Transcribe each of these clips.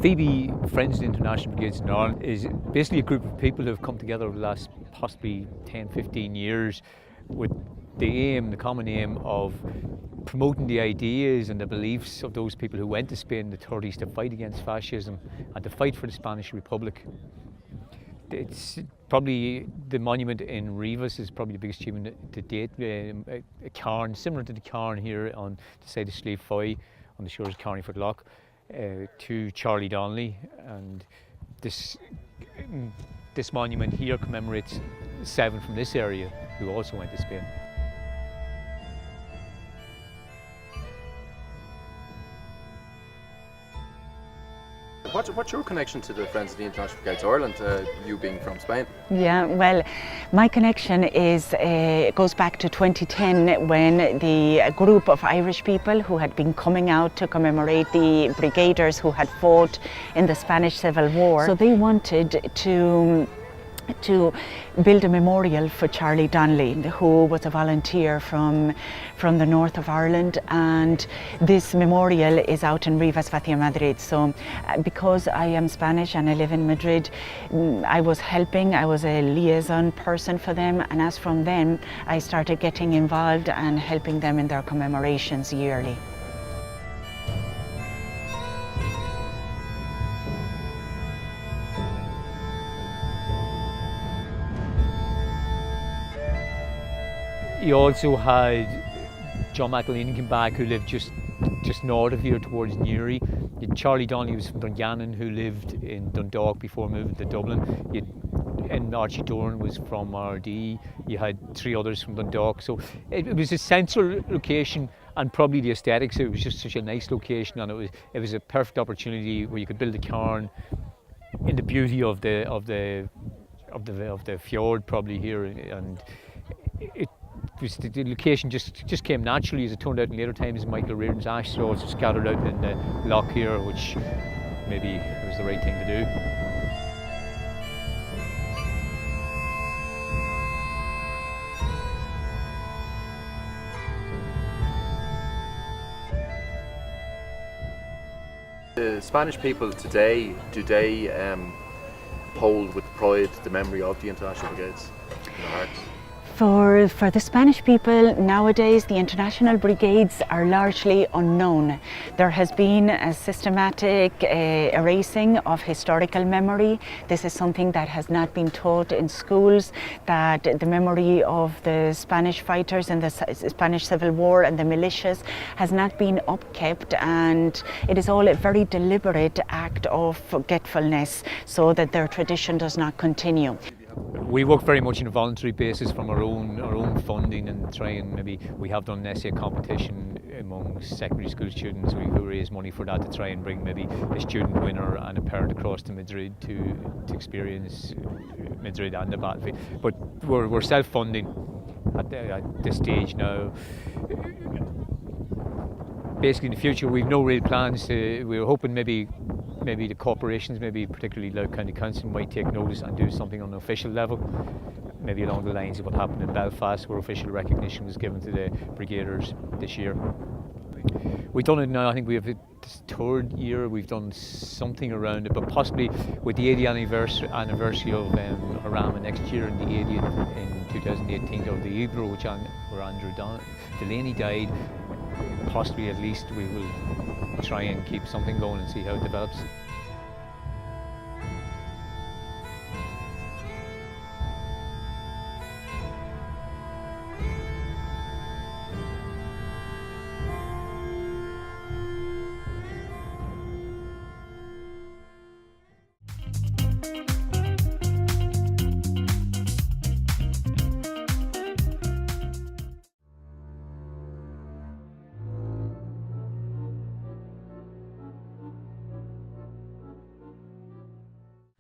Phoebe Friends of the International Brigades in Ireland is basically a group of people who have come together over the last possibly 10-15 years with the common aim of promoting the ideas and the beliefs of those people who went to Spain in the 30s to fight against fascism and to fight for the Spanish Republic. It's probably the monument in Rivas is probably the biggest achievement to date. A cairn similar to the cairn here on the side of Slieve Foy on the shores of Carneyford Lough to Charlie Donnelly, and this monument here commemorates 7 from this area who also went to Spain. What's your connection to the Friends of the International Brigades Ireland, you being from Spain? Yeah, well, my connection goes back to 2010 when a group of Irish people who had been coming out to commemorate the Brigaders who had fought in the Spanish Civil War. So they wanted to build a memorial for Charlie Donnelly, who was a volunteer from the north of Ireland, and this memorial is out in Rivas Vacia Madrid. So because I am Spanish and I live in Madrid, I was a liaison person for them, and as from then I started getting involved and helping them in their commemorations yearly. You also had John McElhaney came back, who lived just north of here towards Newry. Charlie Donnelly was from Dungannon, who lived in Dundalk before moving to Dublin. And Archie Doran was from RD. You had 3 others from Dundalk. So it was a central location, and probably the aesthetics. It was just such a nice location, and it was a perfect opportunity where you could build a cairn in the beauty of the fjord probably here, and the location just came naturally, as it turned out in later times. Michael Reardon's ash straws also scattered out in the loch here, which maybe was the right thing to do. The Spanish people today, do they hold with pride the memory of the International Brigades in their hearts? For the Spanish people nowadays, the International Brigades are largely unknown. There has been a systematic erasing of historical memory. This is something that has not been taught in schools, that the memory of the Spanish fighters in the Spanish Civil War and the militias has not been upkept, and it is all a very deliberate act of forgetfulness so that their tradition does not continue. We work very much on a voluntary basis from our own funding, and try and maybe we have done an essay competition among secondary school students. We raise money for that to try and bring maybe a student winner and a parent across to Madrid to experience Madrid and the battlefield. But we're self-funding at this stage now. Basically, in the future, we've no real plans. We're hoping maybe the corporations, maybe particularly Louth County Council, might take notice and do something on an official level, maybe along the lines of what happened in Belfast, where official recognition was given to the Brigaders this year. We've done it now. I think we have this 3rd year. We've done something around it, but possibly with the 80th anniversary of Harama next year, and the 80th in 2018 of the Ebro, where Andrew Delaney died. Possibly, at least, we will try and keep something going and see how it develops.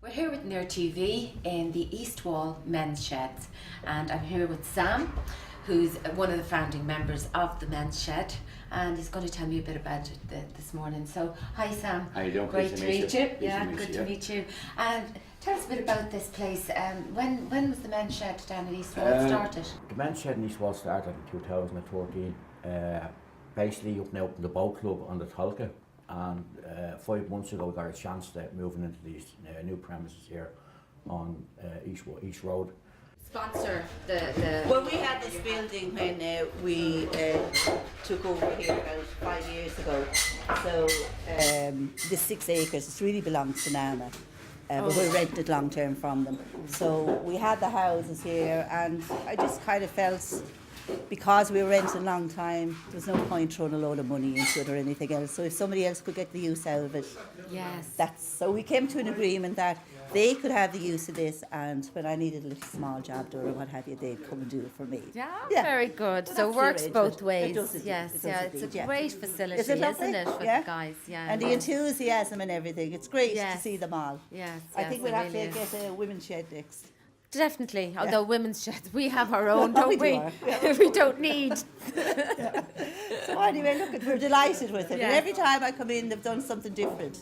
We're here with NearTV in the East Wall Men's Sheds, and I'm here with Sam, who's one of the founding members of the Men's Shed, and he's going to tell me a bit about it this morning. So, hi Sam. How you doing? Great to meet you. Yeah, good good to meet you. And tell us a bit about this place. When was the Men's Shed down at East Wall started? The Men's Shed in East Wall started in 2014. Basically up now in the boat club on the Tolka. and 5 months ago we got a chance to moving into these new premises here on East Road. Sponsor the Well, we had this building when we took over here about 5 years ago. So the 6 acres, it really belongs to Nana. But we rented long term from them. So we had the houses here, and I just kind of felt, because we were renting a long time, there was no point throwing a load of money into it or anything else. So if somebody else could get the use out of it, so we came to an agreement that they could have the use of this, and when I needed a little small job done or what have you, they'd come and do it for me. Yeah, very good. So it works both ways. It does indeed. Yes, It does it's indeed, a great facility, Is it lovely? isn't it, for the guys? Yeah. And the enthusiasm and everything. It's great to Yes. see them all. Yes, I think we'll have really to get a women's shed next. Definitely, although women's sheds, we have our own, don't We we? do. We don't need. So anyway, look, we're delighted with it. Yeah. And every time I come in, they've done something different.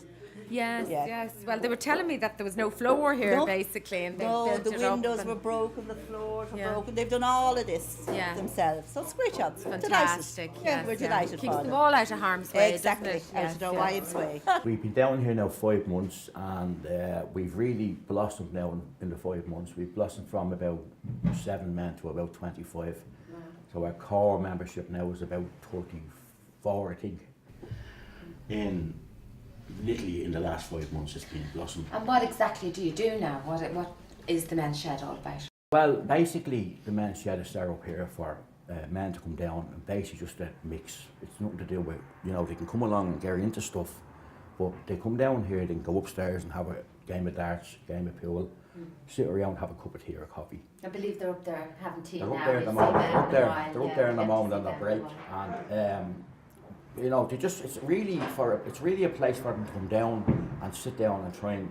Yes, Yeah. yes. Well, they were telling me that there was no floor here, No. basically, and they No, built the it up windows and- were broken, the floors were Yeah. broken. They've done all of this Yeah. themselves. So it's a great job. Fantastic. Delighted. Yes, we're delighted Keeps for them them. all out of harm's way, Exactly, doesn't it? out of the Ryan's way. We've been down here now 5 months, and we've really blossomed now in the 5 months. We've blossomed from about 7 men to about 25. So our core membership now is about 34, I think. Literally in the last 5 months it's been blossomed. And what exactly do you do now? What is the men's shed all about? Well, basically the men's shed is set up here for men to come down and basically just to mix. It's nothing to do with, they can come along and get into stuff, but they come down here, they can go upstairs and have a game of darts, game of pool, sit around, have a cup of tea or coffee. I believe they're up there having tea They're now. up there at the moment. They're up there in the moment on their break, and it's really a place for them to come down and sit down and try and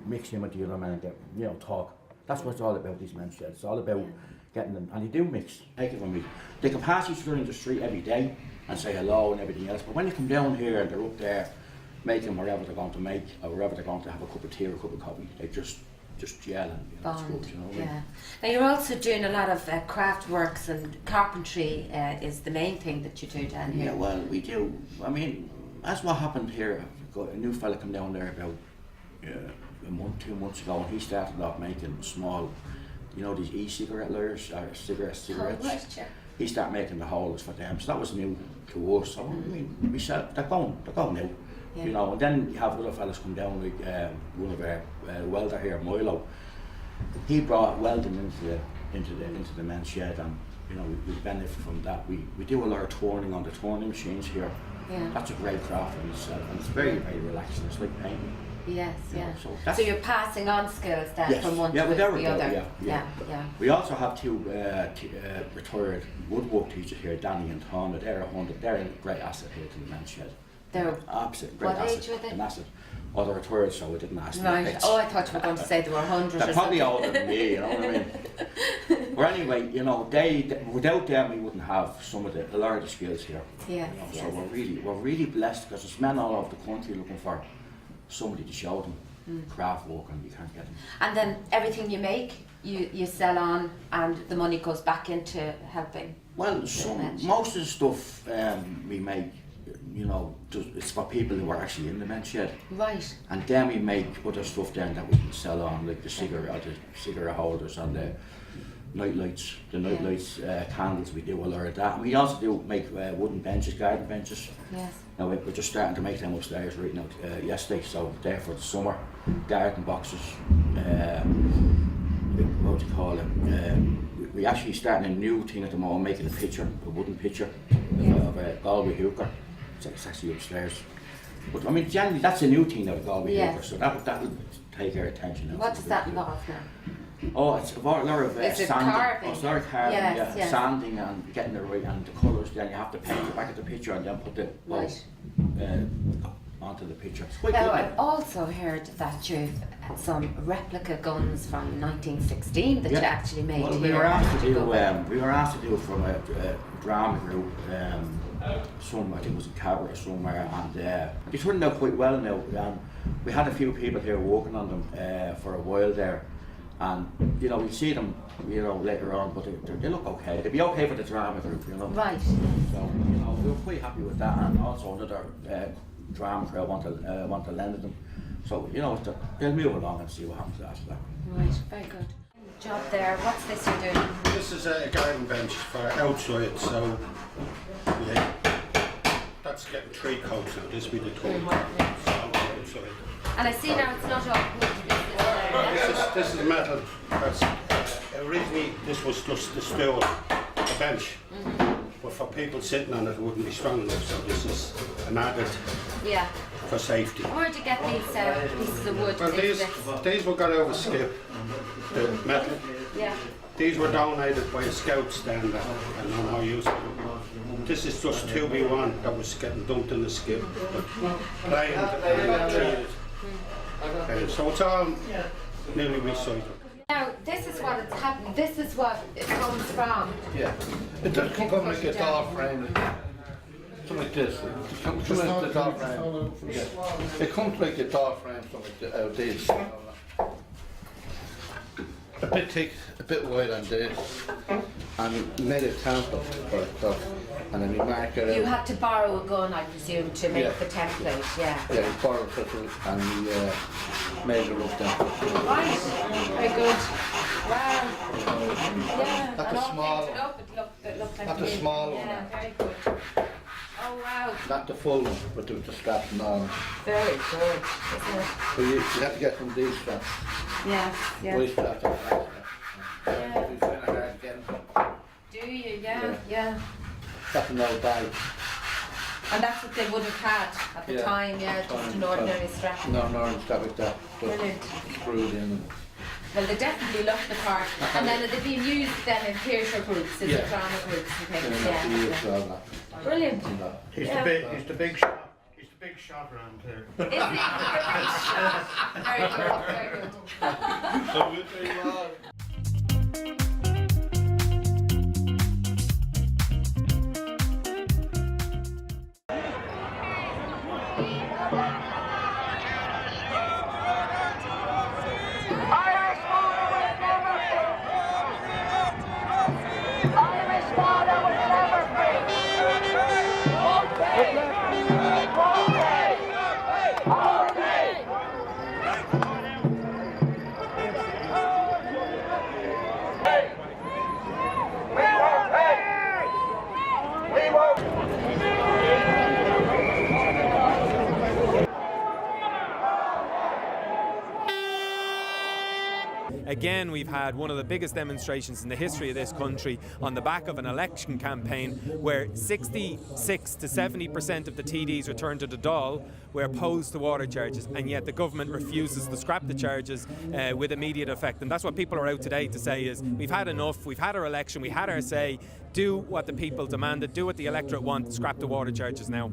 mix in with the other men and get talk. That's what it's all about, these men's sheds. It's all about getting them, and they do mix. Take it from me, they can pass each other in the street every day and say hello and everything else, but when they come down here and they're up there making whatever they're going to make or wherever they're going to have a cup of tea or a cup of coffee, they just gel and it's good, Yeah. Now you're also doing a lot of craft works, and carpentry is the main thing that you do down here. Yeah, well, we do. I mean, that's what happened here. I've got a new fella come down there about a month, 2 months ago, and he started off making small, these e-cigarette lighters, or cigarettes. Right, yeah. He started making the holes for them, so that was new to us. So I mean, we said they're going now. Yeah. And then you have other fellas come down, like one of our welder here, Milo. He brought welding into the men's shed, and we benefit from that. We do a lot of turning on the turning machines here. Yeah. That's a great craft in itself, and it's very, very relaxing. It's like painting. Yes, yeah. So you're passing on skills then from one to we the go, other. yeah. We also have two retired woodwork teachers here, Danny and Tom. They're a great asset here to the men's shed. They're absolute great what asset. age were they? An asset. Oh, they're retired, so we didn't ask them. Right. Oh, I thought you were going to say they were 100 They're or probably something. older than me, you know what I mean? But anyway, they without them we wouldn't have some of a lot of the skills here. Yeah. So we're really blessed, because there's men all over the country looking for somebody to show them craft work, and you can't get them. And then everything you make, you sell on, and the money goes back into helping. Well, most of the stuff we make, it's for people who are actually in the men's shed. Right. And then we make other stuff then that we can sell on, like the cigarette holders and the night lights, candles. We do a lot of that. And we also do make wooden benches, garden benches. Yes. Now we're just starting to make them upstairs right now yesterday, so they're for the summer. Garden boxes, what do you call them? We actually starting a new thing at the moment, making a wooden picture of a Galway hooker. It's actually upstairs. But I mean, generally that's a new thing now, the Galway hooker, so that will take our attention now. What does that involve now? Oh, it's a lot of Is it sanding. carving? Oh, it's a lot of carving, Yes. sanding and getting it right, and the colours. Then you have to paint it back at the picture and then put the onto the picture. It's quite Now, good. I've also heard that you've some replica guns from 1916 that you actually made Well, here. we were asked to do it from a drama group. I think it was in Cabra somewhere, and they turned out quite well now. We had a few people here working on them for a while there, and we see them later on, but they look okay. They'd be okay for the drama group, Right. So we were quite happy with that, and also another drama crowd want to lend to them. So, you know, they'll move along and see what happens after that. Right, very good. Job there. What's this you're doing? This is a garden bench for outside, so yeah, that's getting 3 coats now. This will be the 12 outside. And I see now it's not all wood. This is metal. That's, originally this was just the stool, a bench. But for people sitting on it, it wouldn't be strong enough, so this is an added for safety. Where'd you get these pieces of wood? Well, these were got over skip, the metal. Yeah. These were donated by a scout stand and no more use. This is just 2B1 that was getting dumped in the skip, but plain and treated. So it's all nearly recycled. Now, this is what it's happening. This is what it comes from. Yeah. It does come from like a door frame. Something like this. It comes from like the door frame. Yeah. It comes like a door frame, something like this. A bit thick, a bit wide on this. And we made a template for it, so, and then we mark it out. You had to borrow a gun, I presume, to make the template, yeah. Yeah, we borrowed it and we measured up then. Right, very good. Wow. Yeah, That's and a all small painted up, it looked like That's a new. small one. Yeah, very good. Oh wow. Not the full one, but the straps and all. Very good, isn't it? So you have to get some of these straps. Yes, yes. These straps are nice. Yeah. It's kind of hard getting. Do you? Yeah. That's an old bag. And that's what they would have had at the time, just an ordinary strap. No, ordinary strap like that. But Brilliant. screwed in. Well, they definitely look the part. And then they've been used then in theatre groups, in the drama groups and things. Yeah. Brilliant. He's the big shot. He's the big shot around here. Is he? Very good, very good. Again, we've had one of the biggest demonstrations in the history of this country on the back of an election campaign where 66 to 70% of the TDs returned to the Dáil were opposed to water charges, and yet the government refuses to scrap the charges with immediate effect. And that's what people are out today to say is, we've had enough, we've had our election, we had our say, do what the people demanded, do what the electorate want, scrap the water charges now.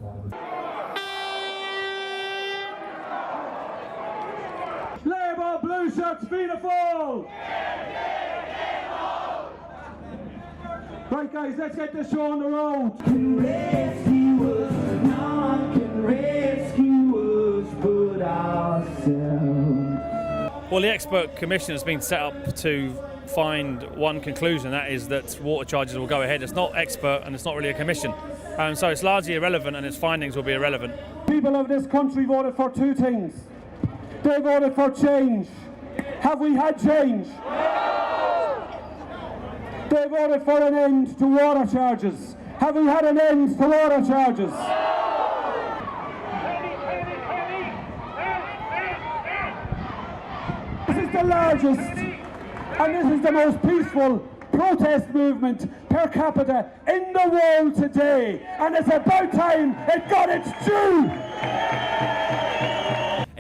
Labour blue shirts, Fianna Fáil! Right guys, let's get this show on the road. Can rescue us, none can rescue us but ourselves. Well, the expert commission has been set up to find one conclusion, that is that water charges will go ahead. It's not expert and it's not really a commission. So it's largely irrelevant and its findings will be irrelevant. People of this country voted for two things. They voted for change. Have we had change? They voted for an end to water charges. Have we had an end to water charges? This is the largest and this is the most peaceful protest movement per capita in the world today, and it's about time it got its due.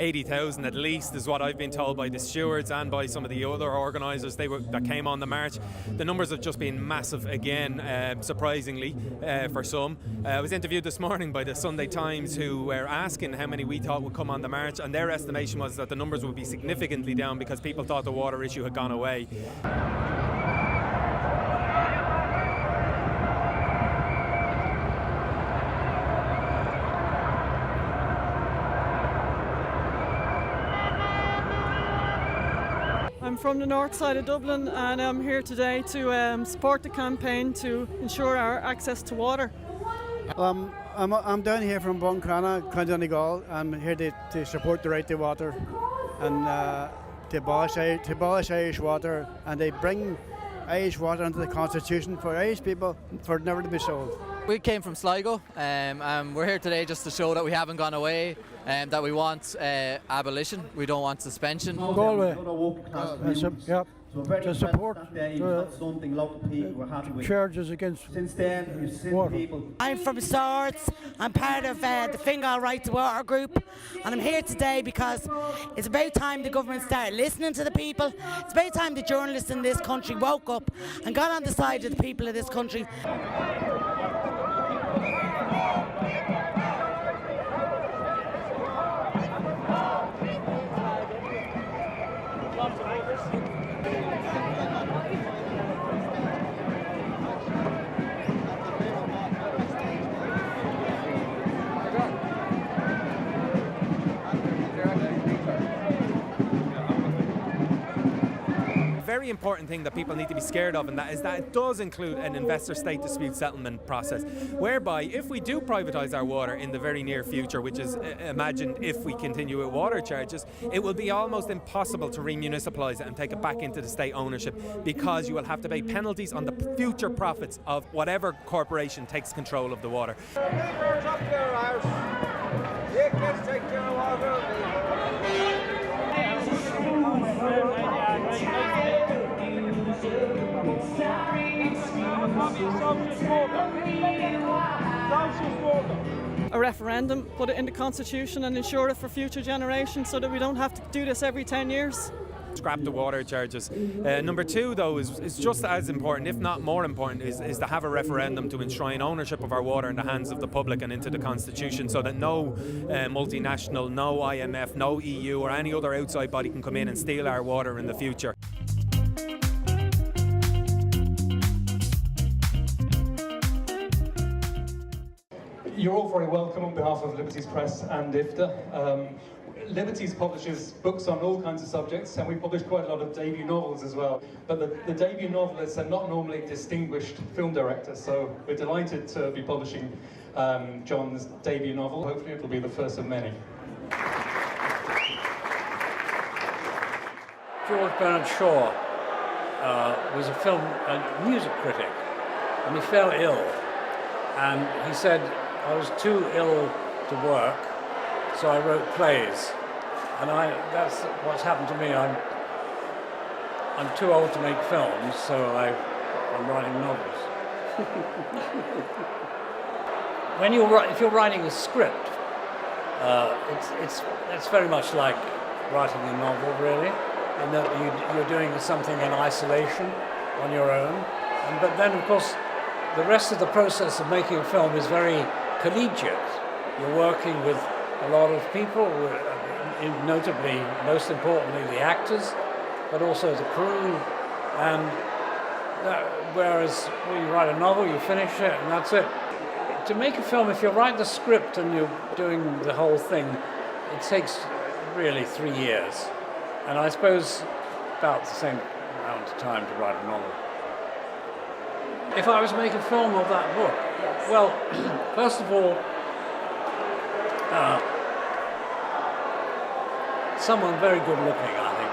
80,000 at least is what I've been told by the stewards and by some of the other organisers that came on the march. The numbers have just been massive again, surprisingly for some. I was interviewed this morning by the Sunday Times who were asking how many we thought would come on the march, and their estimation was that the numbers would be significantly down because people thought the water issue had gone away. I'm from the north side of Dublin and I'm here today to support the campaign to ensure our access to water. I'm down here from Buncrana, County Donegal. I'm here to support the right to water and to abolish Irish water, and they bring Irish water into the Constitution for Irish people for it never to be sold. We came from Sligo, and we're here today just to show that we haven't gone away, and that we want abolition. We don't want suspension. Galway, to support charges against water. I'm from Swords. I'm part of the Fingal Right to Water group, and I'm here today because it's about time the government started listening to the people. It's about time the journalists in this country woke up and got on the side of the people of this country. Very important thing that people need to be scared of, and that is that it does include an investor-state dispute settlement process, whereby if we do privatise our water in the very near future, which is imagined if we continue with water charges, it will be almost impossible to remunicipalise it and take it back into the state ownership, because you will have to pay penalties on the future profits of whatever corporation takes control of the water. A referendum, put it in the Constitution and ensure it for future generations so that we don't have to do this every 10 years. Scrap the water charges. Number two, though, is just as important, if not more important, is to have a referendum to enshrine ownership of our water in the hands of the public and into the Constitution, so that no multinational, no IMF, no EU or any other outside body can come in and steal our water in the future. You're all very welcome on behalf of Liberties Press and IFTA. Liberties publishes books on all kinds of subjects, and we publish quite a lot of debut novels as well. But the debut novelists are not normally distinguished film directors, so we're delighted to be publishing John's debut novel. Hopefully it'll be the first of many. George Bernard Shaw was a film and music critic, and he fell ill, and he said, I was too ill to work, so I wrote plays. And that's what's happened to me. I'm too old to make films, so I'm writing novels. If you're writing a script, it's very much like writing a novel, really, and that you're doing something in isolation on your own. But then, of course, the rest of the process of making a film is very collegiate. You're working with a lot of people, notably, most importantly, the actors, but also the crew. And whereas when you write a novel, you finish it, and that's it. To make a film, if you write the script and you're doing the whole thing, it takes really 3 years. And I suppose about the same amount of time to write a novel. If I was to make a film of that book, well, first of all, someone very good looking, I think,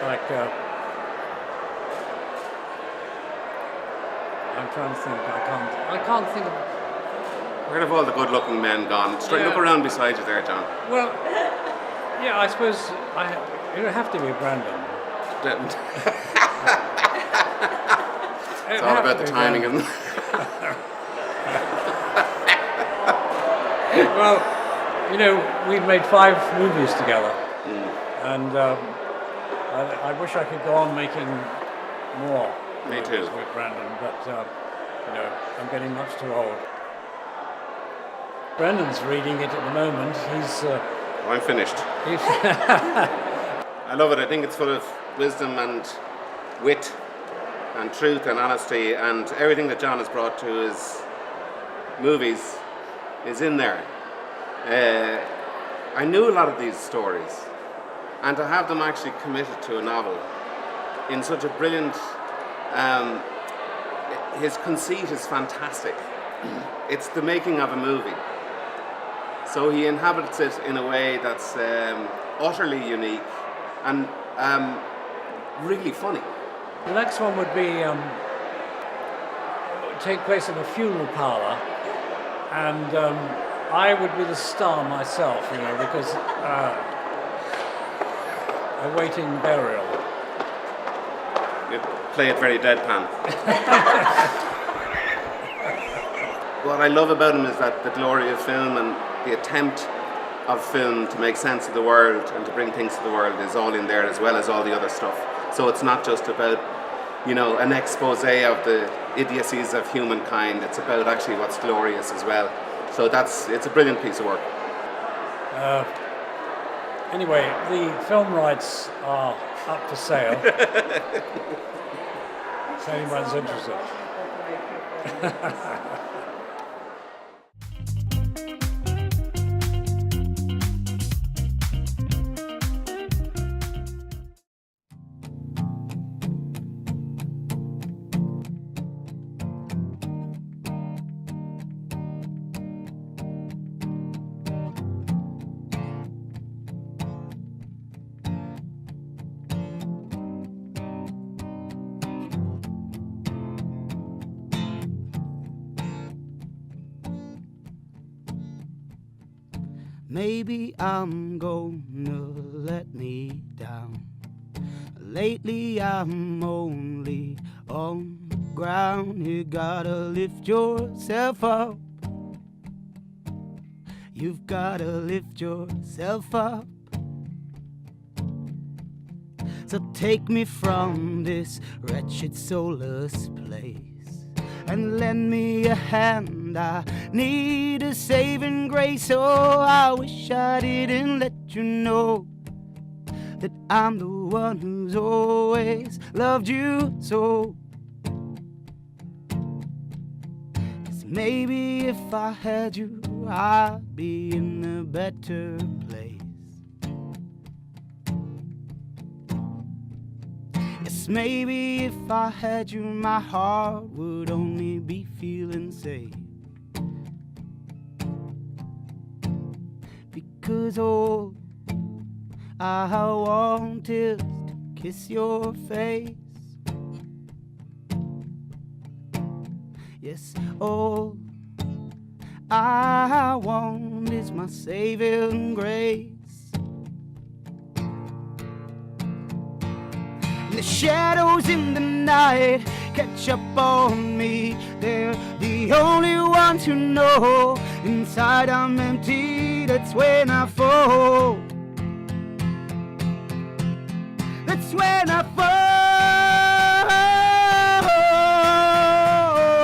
like, I'm trying to think, I can't think of... Where have all the good looking men gone? Look around beside you there, John. Well, yeah, I suppose it would have to be Brandon. It's all about the timing, isn't it? Well, we've made 5 movies together, and I wish I could go on making more. Me too. With Brandon, but I'm getting much too old. Brendan's reading it at the moment. I'm finished. I love it. I think it's full of wisdom and wit and truth and honesty, and everything that John has brought to his movies is in there. I knew a lot of these stories, and to have them actually committed to a novel in such a brilliant... his conceit is fantastic. it's the making of a movie. So he inhabits it in a way that's utterly unique and really funny. The next one would be take place in a funeral parlour, and I would be the star myself, you know, because awaiting burial. You play it very deadpan. What I love about him is that the glory of film and the attempt of film to make sense of the world and to bring things to the world is all in there, as well as all the other stuff. So it's not just about, you know, an expose of the idiocies of humankind. It's about actually what's glorious as well. So it's a brilliant piece of work. Anyway, the film rights are up for sale. If anyone's interested. Maybe I'm gonna let me down. Lately I'm only on the ground. You gotta lift yourself up. You've gotta lift yourself up. So take me from this wretched soulless place and lend me a hand. I need a saving grace. Oh, I wish I didn't let you know that I'm the one who's always loved you so. 'Cause maybe if I had you, I'd be in a better place. Yes, maybe if I had you, my heart would only be feeling safe. Because all I want is to kiss your face. Yes, all I want is my saving grace. The shadows in the night catch up on me. They're the only ones who know inside I'm empty. That's when I fall. That's when I fall.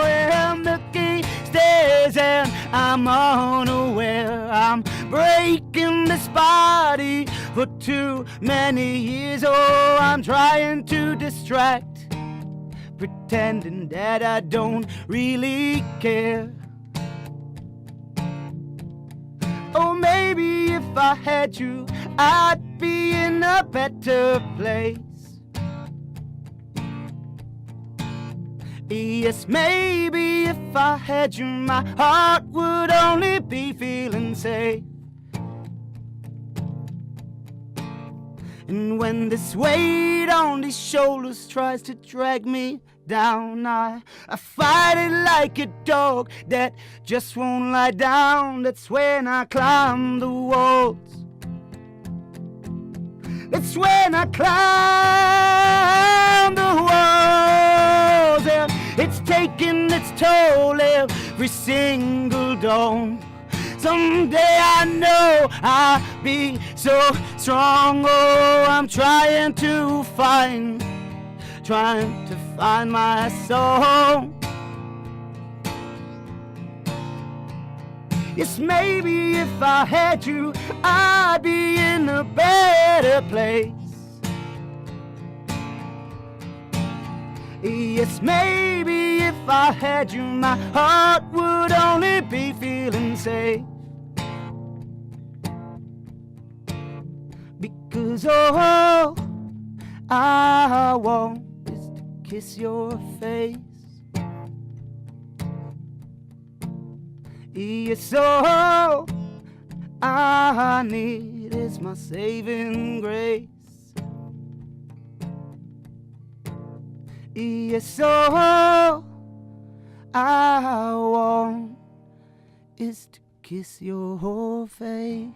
And the key stays and I'm unaware. I'm breaking this body for too many years. Oh, I'm trying to distract, pretending that I don't really care. Oh, maybe if I had you, I'd be in a better place. Yes, maybe if I had you, my heart would only be feeling safe. And when this weight on these shoulders tries to drag me down, I fight it like a dog that just won't lie down. That's when I climb the walls. That's when I climb the walls. And it's taking its toll every single dawn. Someday I know I'll be so strong. Oh, I'm trying to find my soul. Yes, maybe if I had you, I'd be in a better place. Yes, maybe if I had you, my heart would only be feeling safe. Because all I want is to kiss your face. Yes, all I need is my saving grace. Yes, all I want is to kiss your face.